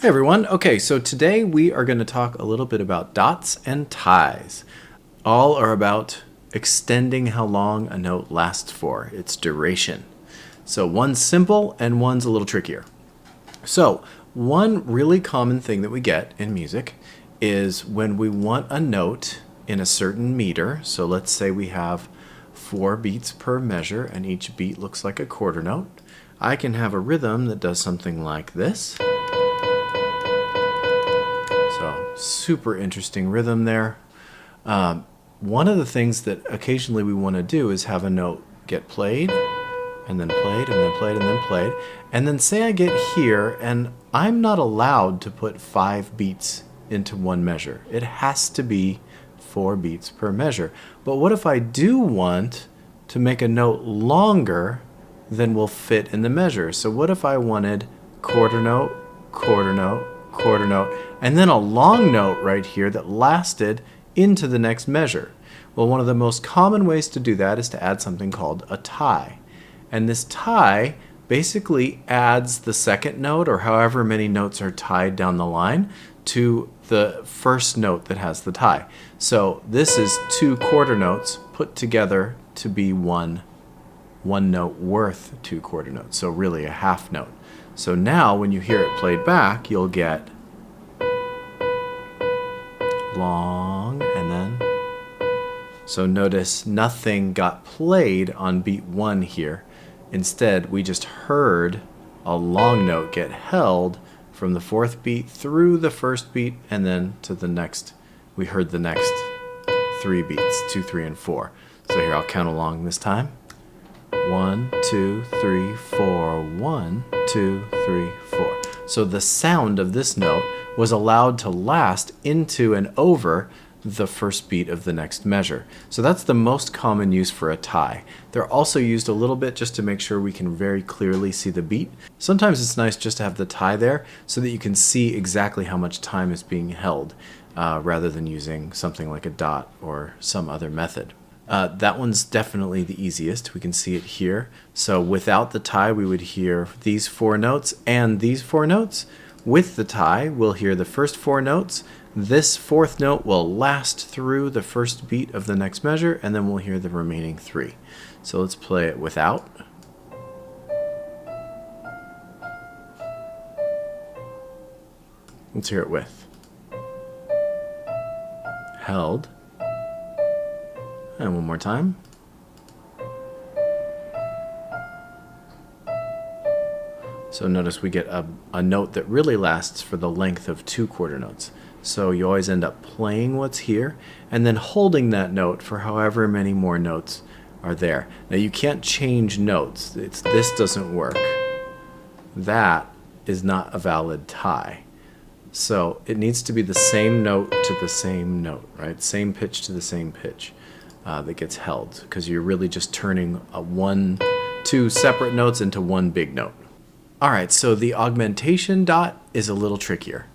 Hey everyone. Okay, so today we are going to talk a little bit about dots and ties. All are about extending how long a note lasts for, its duration. So one's simple and one's a little trickier. So one really common thing that we get in music is when we want a note in a certain meter. So let's say we have 4 beats per measure and each beat looks like a quarter note. I can have a rhythm that does something like this. So super interesting rhythm there. One of the things that occasionally we want to do is have a note get played and then played and then played and then played. And then say I get here and I'm not allowed to put 5 beats into one measure. It has to be 4 beats per measure. But what if I do want to make a note longer than will fit in the measure? So what if I wanted quarter note, quarter note, quarter note, and then a long note right here that lasted into the next measure? Well, one of the most common ways to do that is to add something called a tie. And this tie basically adds the second note, or however many notes are tied down the line, to the first note that has the tie. So this is 2 quarter notes put together to be one note worth 2 quarter notes, so really a half note. So now when you hear it played back, you'll get long and then. So notice nothing got played on beat 1 here. Instead, we just heard a long note get held from the 4th beat through the 1st beat and then to the next. We heard the next 3 beats, 2, 3, and 4. So here I'll count along this time. 1, 2, 3, 4, 1, 2, 3, 4. So the sound of this note was allowed to last into and over the 1st beat of the next measure. So that's the most common use for a tie. They're also used a little bit just to make sure we can very clearly see the beat. Sometimes it's nice just to have the tie there so that you can see exactly how much time is being held rather than using something like a dot or some other method. That one's definitely the easiest. We can see it here. So without the tie, we would hear these 4 notes and these 4 notes. With the tie, we'll hear the first 4 notes. This 4th note will last through the 1st beat of the next measure, and then we'll hear the remaining 3. So let's play it without. Let's hear it with. Held. And one more time. So notice we get a note that really lasts for the length of 2 quarter notes. So you always end up playing what's here and then holding that note for however many more notes are there. Now you can't change notes. This doesn't work. That is not a valid tie. So it needs to be the same note to the same note, right? Same pitch to the same pitch that gets held, because you're really just turning 2 separate notes into one big note. All right, so the augmentation dot is a little trickier.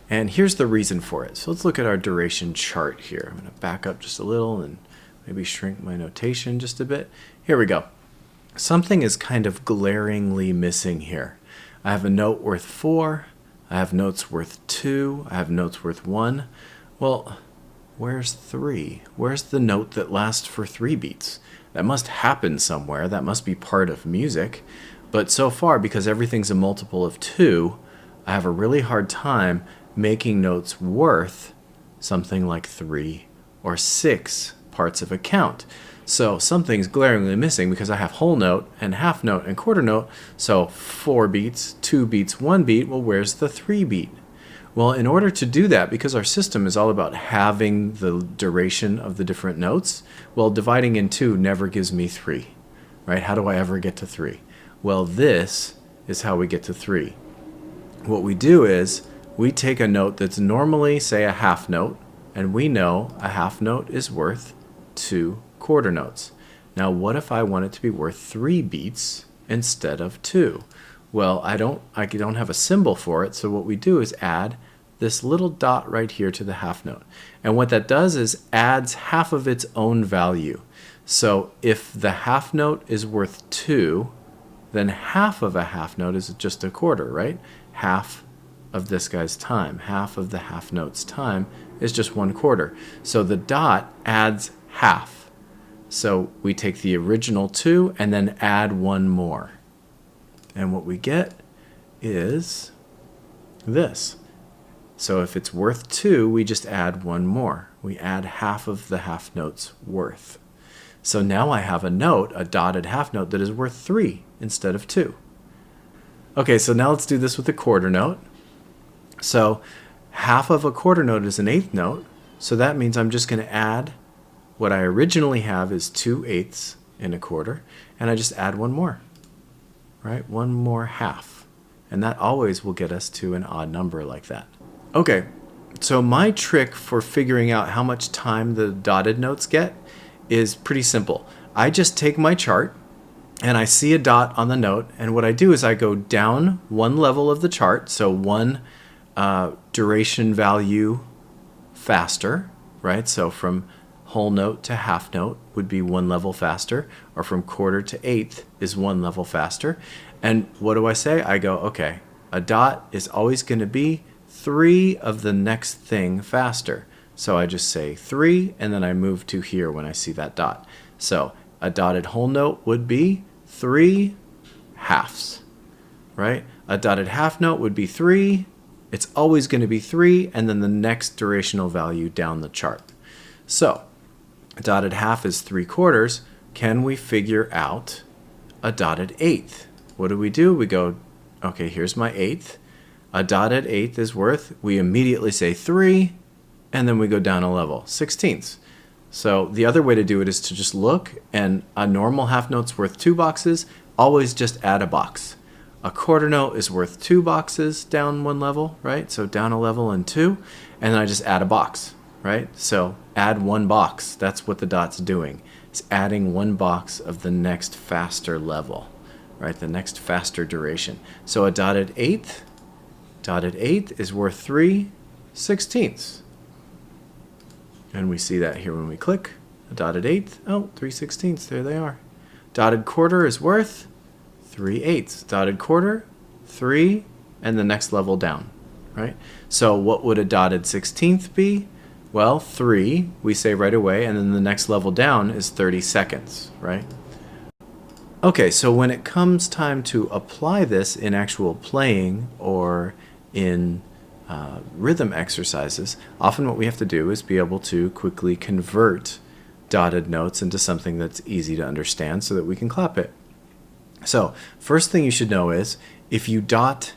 And here's the reason for it. So let's look at our duration chart here. I'm going to back up just a little and maybe shrink my notation just a bit. Here we go. Something is kind of glaringly missing here. I have a note worth 4. I have notes worth 2. I have notes worth 1. Well, where's 3? Where's the note that lasts for 3 beats? That must happen somewhere. That must be part of music. But so far, because everything's a multiple of 2, I have a really hard time making notes worth something like 3 or 6 parts of a count. So something's glaringly missing because I have whole note and half note and quarter note. So 4 beats, 2 beats, 1 beat. Well, where's the 3 beat? Well, in order to do that, because our system is all about having the duration of the different notes, well, dividing in 2 never gives me 3, right? How do I ever get to 3? Well, this is how we get to 3. What we do is we take a note that's normally, say, a half note, and we know a half note is worth 2 quarter notes. Now, what if I want it to be worth 3 beats instead of 2? Well, I don't have a symbol for it, so what we do is add this little dot right here to the half note. And what that does is adds half of its own value. So if the half note is worth 2, then half of a half note is just a quarter, right? Half of this guy's time. Half of the half note's time is just 1/4. So the dot adds half. So we take the original 2 and then add 1 more. And what we get is this. So if it's worth 2, we just add 1 more. We add half of the half note's worth. So now I have a note, a dotted half note, that is worth 3 instead of 2. Okay, so now let's do this with a quarter note. So half of a quarter note is an eighth note, so that means I'm just going to add what I originally have is 2/8 in a quarter, and I just add 1 more, right? 1 more half. And that always will get us to an odd number like that. Okay, so my trick for figuring out how much time the dotted notes get is pretty simple. I just take my chart and I see a dot on the note, and what I do is I go down 1 level of the chart, so 1 duration value faster, right? So from whole note to half note would be 1 level faster, or from quarter to eighth is 1 level faster. And what do I say? I go, okay, a dot is always going to be 3 of the next thing faster. So I just say 3, and then I move to here when I see that dot. So a dotted whole note would be 3 halves, right? A dotted half note would be 3. It's always going to be 3, and then the next durational value down the chart. So a dotted half is 3/4. Can we figure out a dotted eighth? What do? We go, okay, here's my eighth. A dotted eighth is worth, we immediately say 3, and then we go down a level, 16ths. So the other way to do it is to just look, and a normal half note's worth 2 boxes, always just add a box. A quarter note is worth 2 boxes down 1 level, right? So down a level and 2, and then I just add a box, right? So add 1 box, that's what the dot's doing. It's adding 1 box of the next faster level, right? The next faster duration. So a dotted eighth is worth 3/16. And we see that here when we click. A dotted eighth, oh, 3/16, there they are. Dotted quarter is worth 3/8. Dotted quarter, 3, and the next level down, right? So what would a dotted 16th be? Well, 3, we say right away, and then the next level down is 30 seconds, right? Okay, so when it comes time to apply this in actual playing or in rhythm exercises, often what we have to do is be able to quickly convert dotted notes into something that's easy to understand so that we can clap it. So first thing you should know is if you dot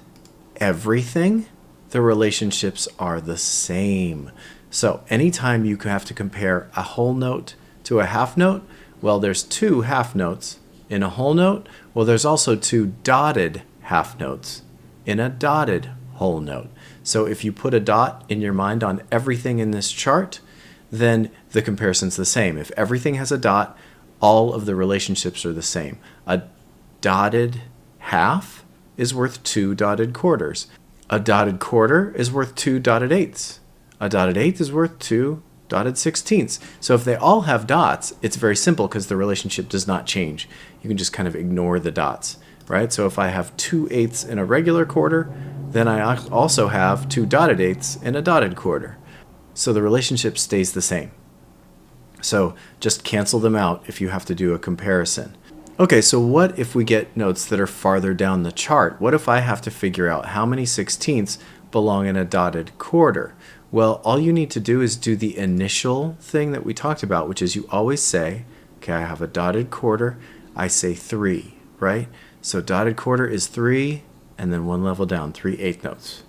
everything, the relationships are the same. So anytime you have to compare a whole note to a half note, well, there's 2 half notes in a whole note. Well, there's also 2 dotted half notes in a dotted whole note. So if you put a dot in your mind on everything in this chart, then the comparison's the same. If everything has a dot, all of the relationships are the same. A dotted half is worth 2 dotted quarters. A dotted quarter is worth 2 dotted eighths. A dotted eighth is worth 2 dotted 16ths. So if they all have dots, it's very simple because the relationship does not change. You can just kind of ignore the dots, right? So if I have 2/8 in a regular quarter, then I also have 2 dotted eighths in a dotted quarter. So the relationship stays the same. So just cancel them out if you have to do a comparison. Okay, so what if we get notes that are farther down the chart? What if I have to figure out how many 16ths belong in a dotted quarter? Well, all you need to do is do the initial thing that we talked about, which is you always say, okay, I have a dotted quarter, I say 3, right? So dotted quarter is 3, and then 1 level down, 3/8 notes.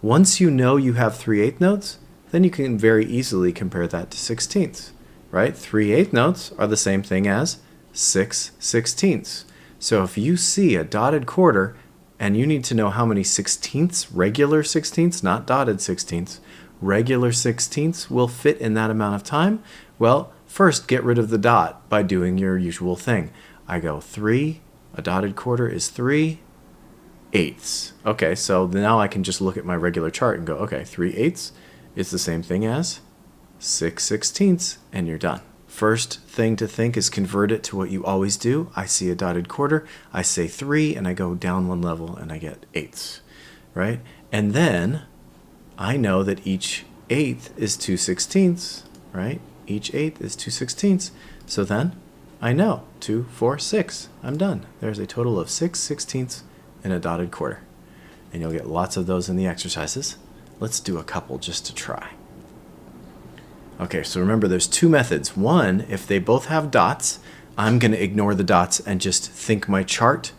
Once you know you have 3/8 notes, then you can very easily compare that to 16ths, right? 3/8 notes are the same thing as 6/16. So if you see a dotted quarter and you need to know how many 16ths, regular 16ths, not dotted 16ths, regular 16ths will fit in that amount of time, well, first get rid of the dot by doing your usual thing. I go 3, a dotted quarter is 3/8. Okay, so now I can just look at my regular chart and go, okay, 3/8 is the same thing as 6/16, and you're done. First thing to think is convert it to what you always do. I see a dotted quarter, I say 3, and I go down 1 level, and I get eighths. right? And then I know that each eighth is 2/16, right? Each eighth is 2/16. So then I know 2, 4, 6. I'm done. There's a total of 6/16 in a dotted quarter. And you'll get lots of those in the exercises. Let's do a couple just to try. Okay, so remember there's two methods. One, if they both have dots, I'm going to ignore the dots and just think my chart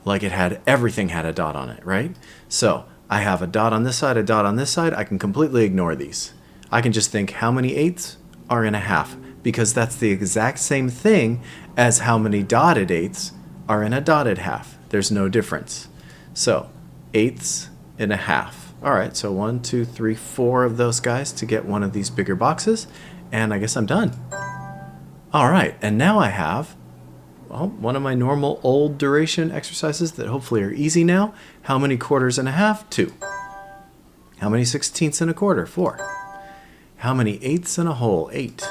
like everything had a dot on it, right? So I have a dot on this side, a dot on this side. I can completely ignore these. I can just think how many eighths are in a half, because that's the exact same thing as how many dotted eighths are in a dotted half. There's no difference. So eighths in a half. All right, so 1, 2, 3, 4 of those guys to get one of these bigger boxes, and I guess I'm done. All right, and now I have, well, one of my normal old duration exercises that hopefully are easy now. How many quarters in a half? 2. How many 16ths in a quarter? 4. How many eighths in a whole? 8.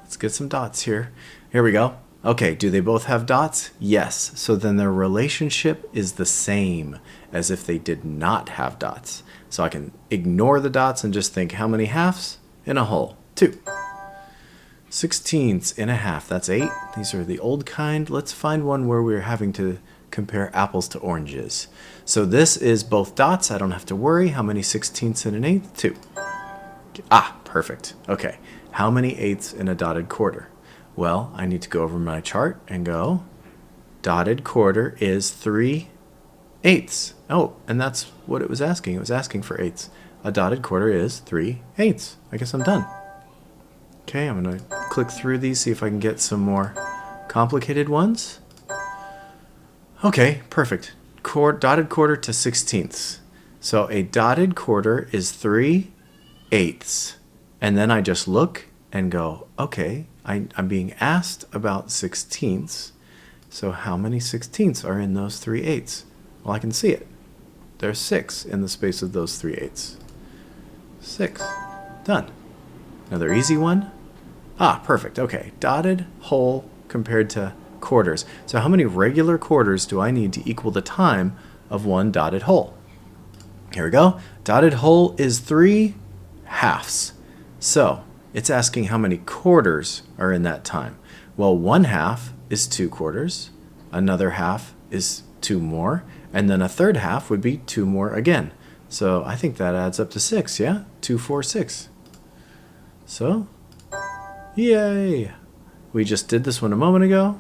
Let's get some dots here. Here we go. Okay, do they both have dots? Yes. So then their relationship is the same as if they did not have dots. So I can ignore the dots and just think how many halves in a whole? 2. 16ths in a half, that's 8. These are the old kind. Let's find one where we're having to compare apples to oranges. So this is both dots. I don't have to worry. How many 16ths in an eighth? 2. Ah, perfect. Okay, how many eighths in a dotted quarter? Well, I need to go over my chart and go, dotted quarter is 3 eighths. Oh, and that's what it was asking. It was asking for eighths. A dotted quarter is 3 eighths. I guess I'm done. Okay, I'm going to click through these, see if I can get some more complicated ones. Okay, perfect. Dotted quarter to 16ths. So a dotted quarter is 3 eighths. And then I just look and go, okay, I'm being asked about 16ths. So how many 16ths are in those 3 eighths? Well, I can see it. There's 6 in the space of those 3 eighths. 6. Done. Another easy one. Ah, perfect. Okay, dotted whole compared to quarters. So how many regular quarters do I need to equal the time of one dotted whole? Here we go. Dotted whole is 3 halves. So it's asking how many quarters are in that time. Well, 1 half is 2 quarters. Another half is 2 more. And then a third half would be 2 more again. So I think that adds up to 6, yeah? 2, 4, 6. So, yay! We just did this one a moment ago.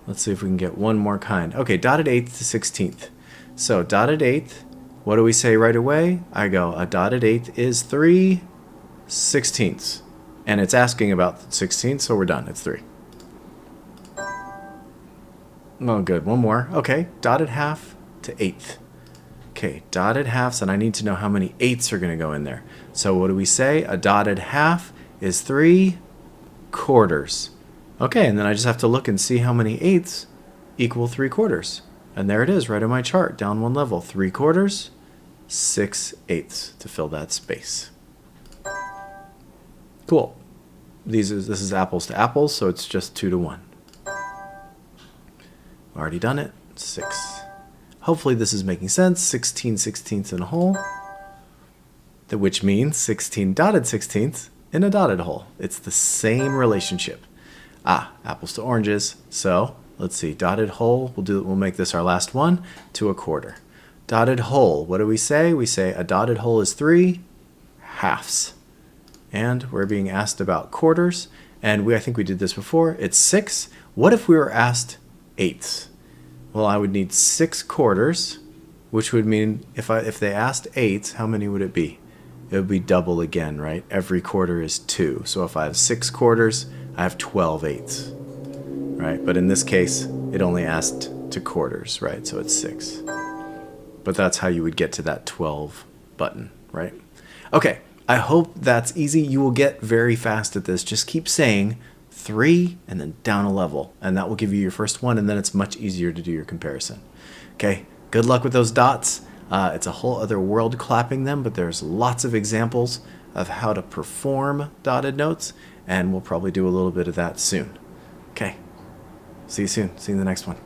Let's see if we can get one more kind. Okay, dotted eighth to 16th. So dotted eighth, what do we say right away? I go, a dotted eighth is 3 16ths. And it's asking about 16th, so we're done. It's 3. Oh, good. One more. Okay, dotted half to eighth. Okay, dotted halves, and I need to know how many eighths are going to go in there. So what do we say? A dotted half is 3 quarters. Okay, and then I just have to look and see how many eighths equal 3 quarters. And there it is, right on my chart, down one level. 3 quarters, 6 eighths to fill that space. Cool. This is apples to apples, so it's just 2 to 1. Already done it. 6. Hopefully this is making sense. 16 16ths in a whole, which means 16 dotted 16ths in a dotted hole. It's the same relationship. Ah, apples to oranges. So let's see, dotted hole. We'll make this our last one to a quarter. Dotted hole. What do we say? We say a dotted hole is 3 halves. And we're being asked about quarters. And I think we did this before. It's 6. What if we were asked eighths? Well, I would need 6 quarters, which would mean if they asked eighths, how many would it be? It would be double again, right? Every quarter is 2. So if I have 6 quarters, I have 12 eighths, right? But in this case, it only asked to quarters, right? So it's 6. But that's how you would get to that 12 button, right? Okay, I hope that's easy. You will get very fast at this. Just keep saying 3 and then down a level, and that will give you your first one, and then it's much easier to do your comparison. Okay, good luck with those dots. It's a whole other world clapping them, but there's lots of examples of how to perform dotted notes, and we'll probably do a little bit of that soon. Okay, see you soon. See you in the next one.